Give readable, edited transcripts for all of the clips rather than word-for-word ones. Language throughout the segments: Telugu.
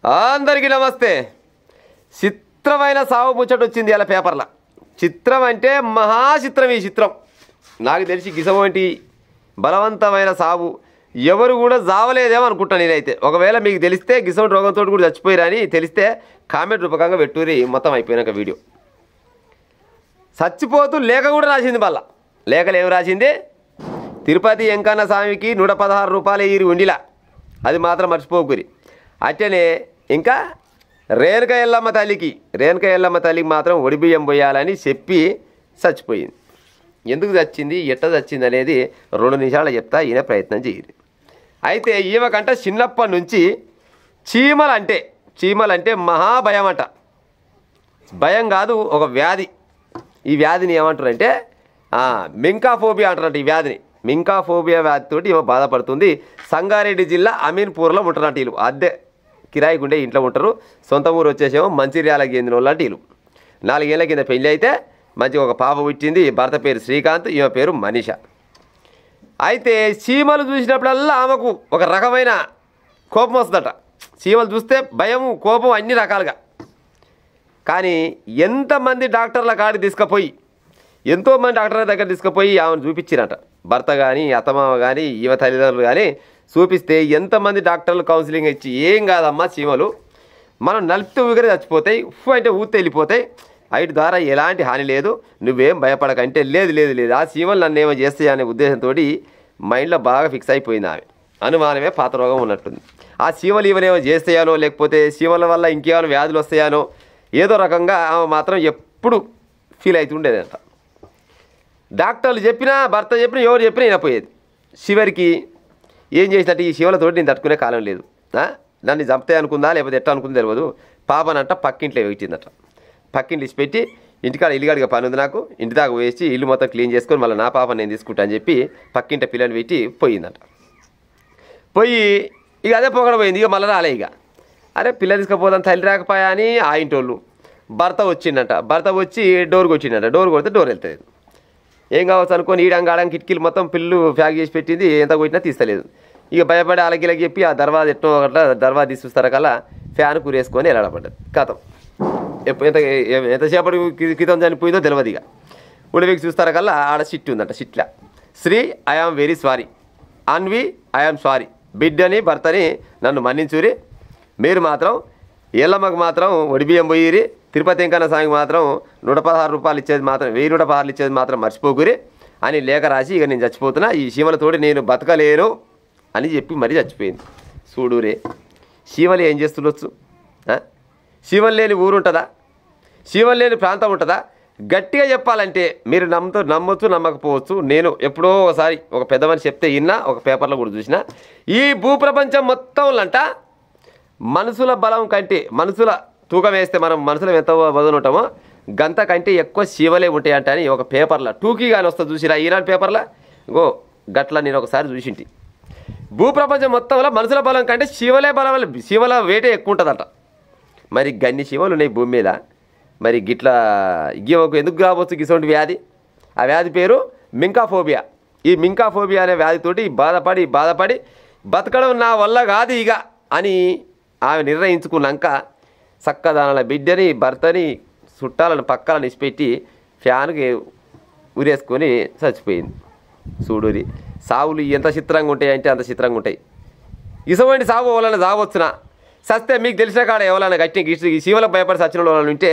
అందరికీ నమస్తే. చిత్రమైన సావు ముచ్చట వచ్చింది ఇలా పేపర్లో. చిత్రం అంటే మహాచిత్రం. ఈ చిత్రం నాకు తెలిసి గిసవంటి బలవంతమైన సావు ఎవరు కూడా జావలేదేమో అనుకుంటాను నేనైతే. ఒకవేళ మీకు తెలిస్తే గిసవంటి రోగంతో కూడా చచ్చిపోయారని తెలిస్తే కామెంట్ రూపకంగా పెట్టుకుని మొత్తం అయిపోయినాక వీడియో. చచ్చిపోతూ లేఖ కూడా రాసింది. మళ్ళా లేఖలు ఏమి రాసింది? తిరుపతి వెంకన్న స్వామికి 116 రూపాయలు ఇరి ఉండిలా, అది మాత్రం మర్చిపోకురి. అట్లనే ఇంకా రేణుక ఎల్లమ్మ తల్లికి మాత్రం ఒడిబియ్యం పోయాలని చెప్పి చచ్చిపోయింది. ఎందుకు చచ్చింది, ఎట్ట చచ్చింది అనేది 2 నిమిషాలు చెప్తా, ఈయన ప్రయత్నం చేయరు. అయితే ఈమెకంట చిన్నప్పటి నుంచి చీమలంటే మహాభయం అంట. భయం కాదు, ఒక వ్యాధి. ఈ వ్యాధిని ఏమంటారంటే మింకాఫోబియా అంటారంట. ఈ వ్యాధిని మింకాఫోబియా వ్యాధితోటి ఈమె బాధపడుతుంది. సంగారెడ్డి జిల్లా అమీన్పూర్లో ఉంటారంట. వీళ్ళు అద్దె కిరాయికి ఉండే ఇంట్లో ఉంటారు. సొంత ఊరు వచ్చేసేమో మంచిర్యాలకు చెందిన వాళ్ళు అంటే వీళ్ళు. 4 ఏళ్ల కింద పెళ్ళి అయితే మంచిగా ఒక పాప పుట్టింది. భర్త పేరు శ్రీకాంత్, ఈమె పేరు మనీష. అయితే చీమలు చూసినప్పుడల్లా ఆమెకు ఒక రకమైన కోపం వస్తుందట. చీమలు చూస్తే భయం, కోపం అన్ని రకాలుగా. కానీ ఎంతోమంది డాక్టర్ల కాడికి తీసుకుపోయి ఆమెను చూపించినట. భర్త కానీ అత్తమామ కానీ ఈమె తల్లిదండ్రులు కానీ చూపిస్తే ఎంతమంది డాక్టర్లు కౌన్సిలింగ్ ఇచ్చి ఏం కాదమ్మా, చీమలు మనం నలిపితే ఊగరే చచ్చిపోతాయి, అంటే ఊతే వెళ్ళిపోతాయి, వాటి ద్వారా ఎలాంటి హాని లేదు, నువ్వేం భయపడకంటే లేదు ఆ చీమలు నన్ను ఏమో చేస్తాయి అనే ఉద్దేశంతో మైండ్లో బాగా ఫిక్స్ అయిపోయింది. ఆమె అనుమానమే పాత రోగం ఉన్నట్టుంది. ఆ చీమలు ఇవనేమో చేస్తాయానో, లేకపోతే చీమల వల్ల ఇంకేమైనా వ్యాధులు వస్తాయానో ఏదో రకంగా ఆమె మాత్రం ఎప్పుడు ఫీల్ అవుతుండేదంట. డాక్టర్లు చెప్పినా, భర్త చెప్పినా, ఎవరు చెప్పినా వినపోయేది. చివరికి ఏం చేసినట్టు ఈ శివలతోటి నేను తట్టుకునే కాలం లేదు, నన్ను చంపుతాయి అనుకుందా లేకపోతే ఎట్లా అనుకుందో తెలియదు. పాపనంట పక్కింట్లో పెట్టిందట. పక్కింట్లో ఇచ్చి పెట్టి ఇంటికాడ ఇల్లుగాడిగా పని ఉంది నాకు, ఇంటి దాకా వేసి ఇల్లు మొత్తం క్లీన్ చేసుకొని మళ్ళీ నా పాప నేను తీసుకుంటా అని చెప్పి పక్కింట పిల్లలు పెట్టి పోయిందట. పోయి ఇక అదే పోగడపోయింది. ఇక మళ్ళీ రాలే. ఇక అరే పిల్లలు తీసుకుపోదాం తల్లి రాకపోయా అని ఆ ఇంటోళ్ళు. భర్త వచ్చిందంట. భర్త వచ్చి డోర్ కొట్టిందంట. డోర్ కొడితే డోర్ వెళ్తుంది. ఏం కావచ్చు అనుకొని ఈడంగాడానికి కిటికీలు మొత్తం పిల్లు ప్యాక్ చేసి పెట్టింది. ఎంత కొట్టినా తీస్తలేదు. ఇక భయపడి అలగిలకి చెప్పి ఆ దర్వాజ ఎట్టో ఒకట్లా దర్వాజ తీసిస్తారా కల్లా ఫ్యాన్ కూరేసుకొని ఎలాడపడ్డది. కథం ఎంతసేపటి క్రితం చనిపోయిందో తెలియదు. ఇక ఉడివికి చూస్తారా కల్లా ఆడ సిట్ ఉందంట. సిట్లా Shri I am very sorry, Anvi I am sorry, బిడ్డని భర్తని నన్ను మన్నించురి, మీరు మాత్రం ఎల్లమ్మకు మాత్రం ఒడిబియ్యం పోయిరి, తిరుపతి వెంకన్న స్వామికి మాత్రం 116 రూపాయలు ఇచ్చేది మాత్రం 1116 ఇచ్చేది మాత్రం మర్చిపోకురి అని లేఖ రాసి ఇక నేను చచ్చిపోతున్నా, ఈ చీమలతోటి నేను బతకలేను అని చెప్పి మరీ చచ్చిపోయింది. చూడురే, చీమలు ఏం చేస్తుండొచ్చు? చీమలు లేని ఊరు ఉంటుందా? చీమలు లేని ప్రాంతం ఉంటుందా? గట్టిగా చెప్పాలంటే మీరు నమ్మొచ్చు నమ్మకపోవచ్చు. నేను ఎప్పుడో ఒకసారి ఒక పెద్ద మనిషి చెప్తే విన్నా, ఒక పేపర్లో కూడా చూసిన. ఈ భూప్రపంచం మొత్తంలంట మనుషుల బలం కంటే, మనుషుల తూకం వేస్తే మనం మనుషులు ఎంత వదన ఉంటామో గంత కంటే ఎక్కువ చీమలే ఉంటాయంట అని ఒక పేపర్లో టూకీగానే వస్తుంది. చూసిరా ఈనాడు పేపర్లో? గో గట్లా నేను ఒకసారి చూసింటి. భూప్రపంచం మొత్తంలో మనుషుల బలం కంటే చీమల వేటే ఎక్కువ ఉంటుందంట. మరి గన్ని చీమలు ఉన్నాయి భూమి మీద. మరి గిట్లా ఇవ్వకు ఎందుకు రావచ్చు గిసోంటి వ్యాధి? ఆ వ్యాధి పేరు మింకాఫోబియా. ఈ మింకాఫోబియా అనే వ్యాధితోటి బాధపడి బతకడం నా వల్ల కాదు ఇక అని ఆమె నిర్ణయించుకున్నాక చక్కదానాల బిడ్డని భర్తని చుట్టాలను పక్కలను ఇచ్చిపెట్టి ఫ్యాన్కి ఉరేసుకొని చచ్చిపోయింది. చూడురి, సావులు ఎంత చిత్రంగా ఉంటాయి అంటే అంత చిత్రంగా ఉంటాయి. ఇటువంటి సాగు ఎవరైనా సాగవచ్చునా? సస్తే మీకు తెలిసిన కాడ ఎవరైనా గట్టి ఈ శివలకు భయపడి సచిన వాళ్ళని ఉంటే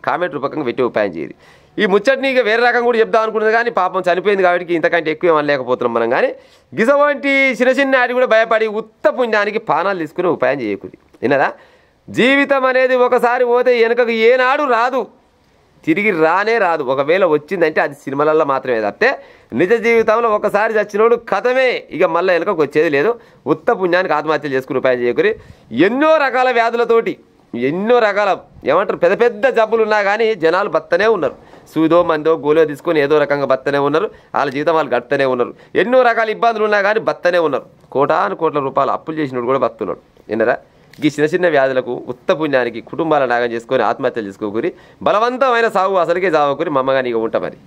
కామెంట్ రూపకంగా పెట్టి ఉపాయం చేయదు. ఈ ముచ్చటిని ఇక వేరే రకం కూడా చెప్దాం అనుకున్నది కానీ పాపం చనిపోయింది కాబట్టి ఇంతకంటే ఎక్కువ ఏమనలేకపోతున్నాం మనం. కానీ గిసవంటి చిన్న ఆటి కూడా భయపడి ఉత్త పుణ్యానికి పానాలు తీసుకుని ఉపాయం చేయకూడదు. విన్నదా? జీవితం అనేది ఒకసారి పోతే వెనుకకు ఏనాడు రాదు, తిరిగి రానే రాదు. ఒకవేళ వచ్చిందంటే అది సినిమాలలో మాత్రమే తప్పితే నిజ జీవితంలో ఒకసారి చచ్చినోడు కథమే, ఇక మళ్ళీ వెనుకకు వచ్చేది లేదు. ఉత్త పుణ్యానికి ఆత్మహత్యలు చేసుకుని ఉపాయం చేయకూరి. ఎన్నో రకాల వ్యాధులతోటి, ఎన్నో రకాల ఏమంటారు పెద్ద పెద్ద జబ్బులు ఉన్నా కానీ జనాలు బతనే ఉన్నారు. సూదో మందో గోలో తీసుకొని ఏదో రకంగా బతనే ఉన్నారు. వాళ్ళ జీవితం వాళ్ళు గడుపుతూనే ఉన్నారు. ఎన్నో రకాల ఇబ్బందులు ఉన్నా కానీ బతనే ఉన్నారు. కోట్ల రూపాయలు అప్పులు చేసినోడు కూడా బతున్నాడు. విన్నరా? ఈ చిన్న వ్యాధులకు ఉత్త పుణ్యానికి కుటుంబాల నాగం చేసుకొని ఆత్మహత్యలు చేసుకోకూరి. బలవంతమైన సాగు అసలుకే చావకూరి. మమ్మగా నీకు ఉంటా మరి.